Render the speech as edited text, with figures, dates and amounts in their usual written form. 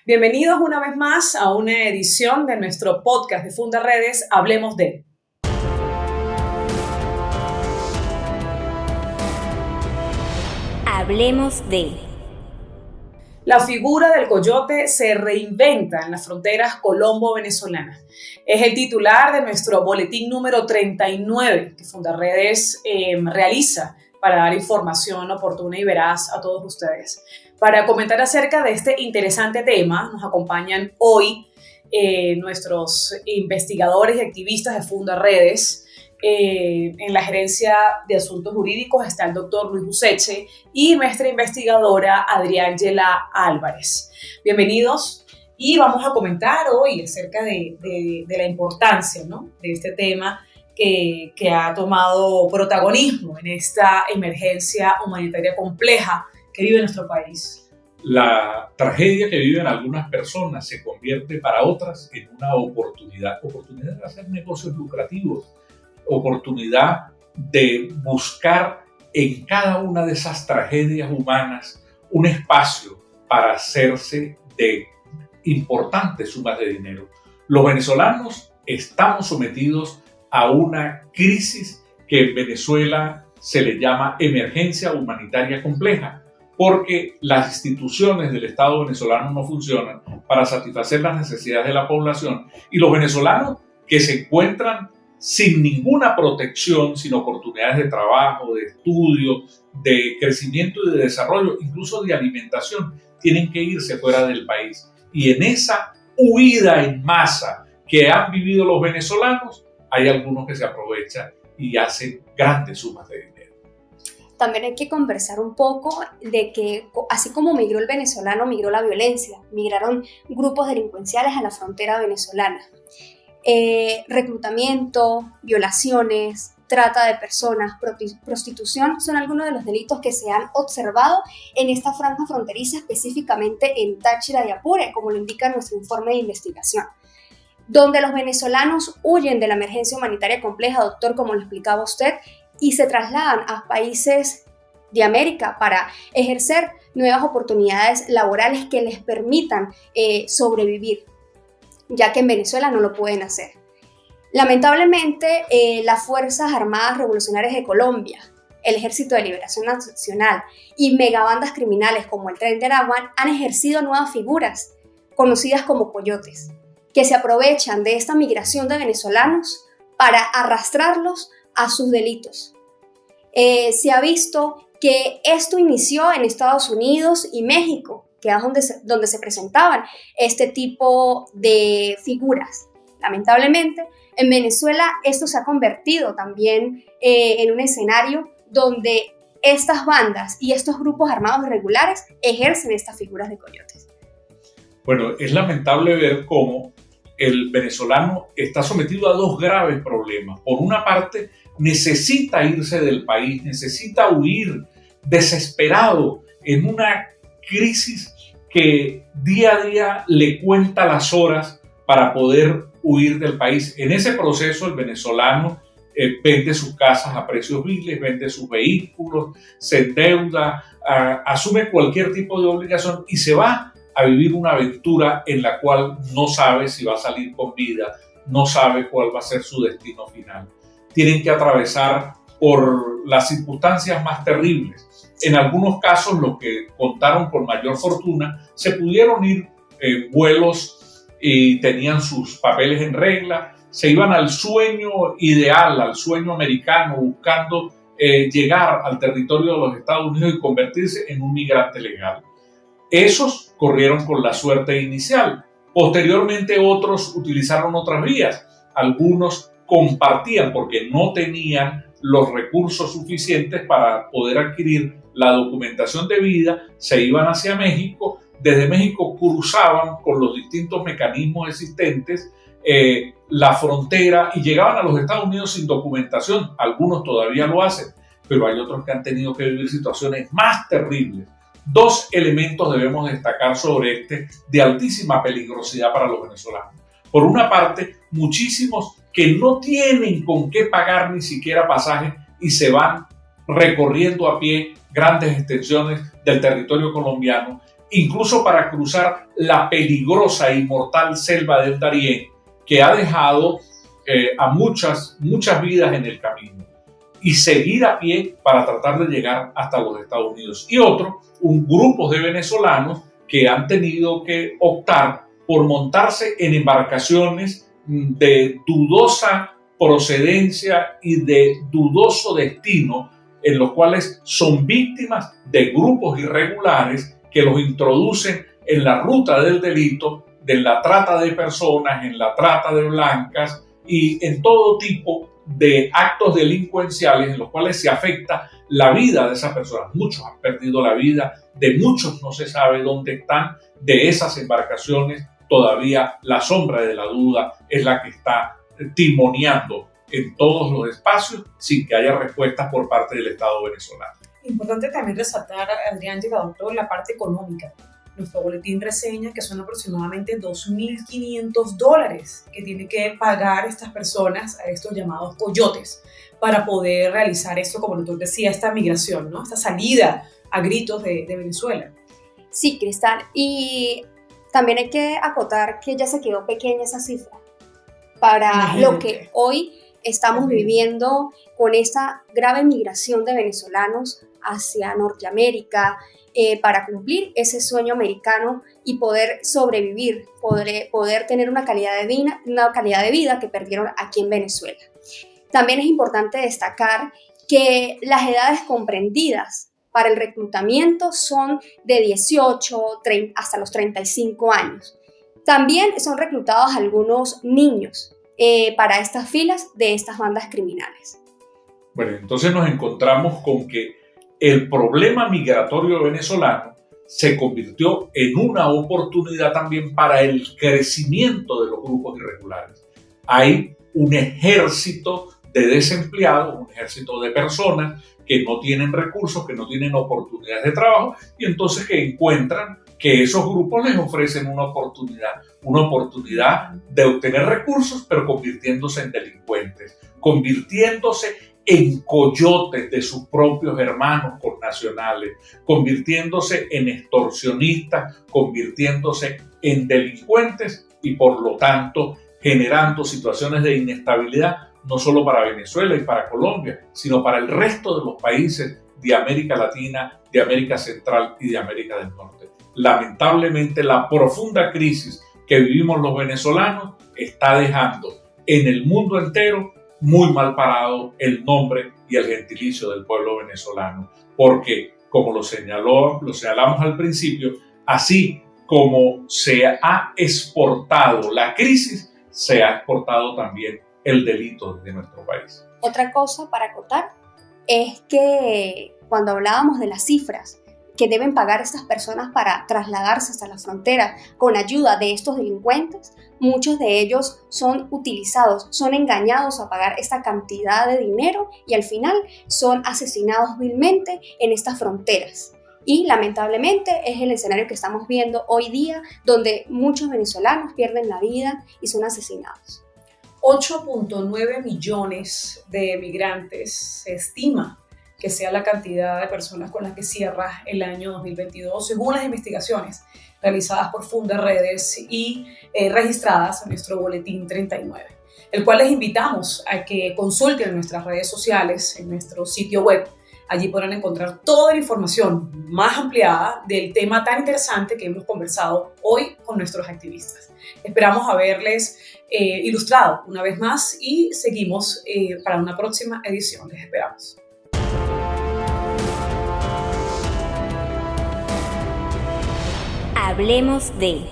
Bienvenidos una vez más a una edición de nuestro podcast de Fundaredes, Hablemos de. Hablemos de. La figura del coyote se reinventa en las fronteras colombo-venezolanas. Es el titular de nuestro boletín número 39 que Fundaredes realiza para dar información oportuna y veraz a todos ustedes. Para comentar acerca de este interesante tema, nos acompañan hoy nuestros investigadores y activistas de Fundaredes. En la gerencia de asuntos jurídicos está el doctor Luis Useche y nuestra investigadora Adriángela Álvarez. Bienvenidos y vamos a comentar hoy acerca de la importancia, ¿no?, de este tema que ha tomado protagonismo en esta emergencia humanitaria compleja que vive nuestro país. La tragedia que viven algunas personas se convierte para otras en una oportunidad de hacer negocios lucrativos, oportunidad de buscar en cada una de esas tragedias humanas un espacio para hacerse de importantes sumas de dinero. Los venezolanos estamos sometidos a una crisis que en Venezuela se le llama emergencia humanitaria compleja, porque las instituciones del Estado venezolano no funcionan para satisfacer las necesidades de la población y los venezolanos que se encuentran sin ninguna protección, sin oportunidades de trabajo, de estudio, de crecimiento y de desarrollo, incluso de alimentación, tienen que irse fuera del país. Y en esa huida en masa que han vivido los venezolanos, hay algunos que se aprovechan y hacen grandes sumas de dinero. También hay que conversar un poco de que, así como migró el venezolano, migró la violencia, migraron grupos delincuenciales a la frontera venezolana. Reclutamiento, violaciones, trata de personas, prostitución son algunos de los delitos que se han observado en esta franja fronteriza, específicamente en Táchira y Apure, como lo indica nuestro informe de investigación. Donde los venezolanos huyen de la emergencia humanitaria compleja, doctor, como lo explicaba usted, y se trasladan a países de América para ejercer nuevas oportunidades laborales que les permitan sobrevivir, ya que en Venezuela no lo pueden hacer. Lamentablemente, las Fuerzas Armadas Revolucionarias de Colombia, el Ejército de Liberación Nacional y megabandas criminales como el Tren de Aragua han ejercido nuevas figuras, conocidas como coyotes, que se aprovechan de esta migración de venezolanos para arrastrarlos a sus delitos. Se ha visto que esto inició en Estados Unidos y México, que es donde se presentaban este tipo de figuras. Lamentablemente, en Venezuela esto se ha convertido también en un escenario donde estas bandas y estos grupos armados irregulares ejercen estas figuras de coyotes. Bueno, es lamentable ver cómo el venezolano está sometido a dos graves problemas. Por una parte, necesita irse del país, necesita huir desesperado en una crisis que día a día le cuenta las horas para poder huir del país. En ese proceso, el venezolano vende sus casas a precios viles, vende sus vehículos, se endeuda, asume cualquier tipo de obligación y se va a vivir una aventura en la cual no sabe si va a salir con vida, no sabe cuál va a ser su destino final. Tienen que atravesar por las circunstancias más terribles. En algunos casos, los que contaron con mayor fortuna, se pudieron ir en vuelos y tenían sus papeles en regla, se iban al sueño ideal, al sueño americano, buscando llegar al territorio de los Estados Unidos y convertirse en un migrante legal. Esos corrieron con la suerte inicial. Posteriormente otros utilizaron otras vías. Algunos compartían porque no tenían los recursos suficientes para poder adquirir la documentación debida, se iban hacia México, desde México cruzaban con los distintos mecanismos existentes la frontera y llegaban a los Estados Unidos sin documentación. Algunos todavía lo hacen, pero hay otros que han tenido que vivir situaciones más terribles. Dos elementos debemos destacar sobre este de altísima peligrosidad para los venezolanos. Por una parte, muchísimos que no tienen con qué pagar ni siquiera pasaje y se van recorriendo a pie grandes extensiones del territorio colombiano incluso para cruzar la peligrosa y mortal selva del Darién, que ha dejado a muchas vidas en el camino, y seguir a pie para tratar de llegar hasta los Estados Unidos. Y otro, un grupo de venezolanos que han tenido que optar por montarse en embarcaciones de dudosa procedencia y de dudoso destino, en los cuales son víctimas de grupos irregulares que los introducen en la ruta del delito, de la trata de personas, en la trata de blancas y en todo tipo de actos delincuenciales en los cuales se afecta la vida de esas personas. Muchos han perdido la vida, de muchos no se sabe dónde están, de esas embarcaciones todavía la sombra de la duda es la que está timoneando en todos los espacios sin que haya respuestas por parte del Estado venezolano. Importante también resaltar, Adrián, doctor, la parte económica. Nuestro boletín reseña que son aproximadamente $2.500 que tienen que pagar estas personas a estos llamados coyotes para poder realizar esto, como el doctor decía, esta migración, ¿no? Esta salida a gritos de Venezuela. Sí, Cristal, y también hay que acotar que ya se quedó pequeña esa cifra para lo que hoy estamos viviendo con esta grave migración de venezolanos hacia Norteamérica, para cumplir ese sueño americano y poder sobrevivir, poder tener una calidad de vida que perdieron aquí en Venezuela. También es importante destacar que las edades comprendidas para el reclutamiento son de 18 hasta los 35 años. También son reclutados algunos niños para estas filas de estas bandas criminales. Bueno, entonces nos encontramos con que el problema migratorio venezolano se convirtió en una oportunidad también para el crecimiento de los grupos irregulares. Hay un ejército de desempleados, un ejército de personas que no tienen recursos, que no tienen oportunidades de trabajo y entonces que encuentran que esos grupos les ofrecen una oportunidad de obtener recursos, pero convirtiéndose en delincuentes, convirtiéndose en coyotes de sus propios hermanos connacionales, convirtiéndose en extorsionistas, convirtiéndose en delincuentes y por lo tanto generando situaciones de inestabilidad no solo para Venezuela y para Colombia, sino para el resto de los países de América Latina, de América Central y de América del Norte. Lamentablemente, la profunda crisis que vivimos los venezolanos está dejando en el mundo entero muy mal parado el nombre y el gentilicio del pueblo venezolano, porque, como lo señalamos al principio, así como se ha exportado la crisis, se ha exportado también el delito de nuestro país. Otra cosa para acotar es que cuando hablábamos de las cifras que deben pagar estas personas para trasladarse hasta la frontera con ayuda de estos delincuentes, muchos de ellos son utilizados, son engañados a pagar esta cantidad de dinero y al final son asesinados vilmente en estas fronteras. Y lamentablemente es el escenario que estamos viendo hoy día, donde muchos venezolanos pierden la vida y son asesinados. 8.9 millones de migrantes se estima que sea la cantidad de personas con las que cierra el año 2022, según las investigaciones realizadas por Fundaredes y registradas en nuestro boletín 39, el cual les invitamos a que consulten en nuestras redes sociales, en nuestro sitio web. Allí podrán encontrar toda la información más ampliada del tema tan interesante que hemos conversado hoy con nuestros activistas. Esperamos haberles ilustrado una vez más y seguimos para una próxima edición. Les esperamos. Hablemos de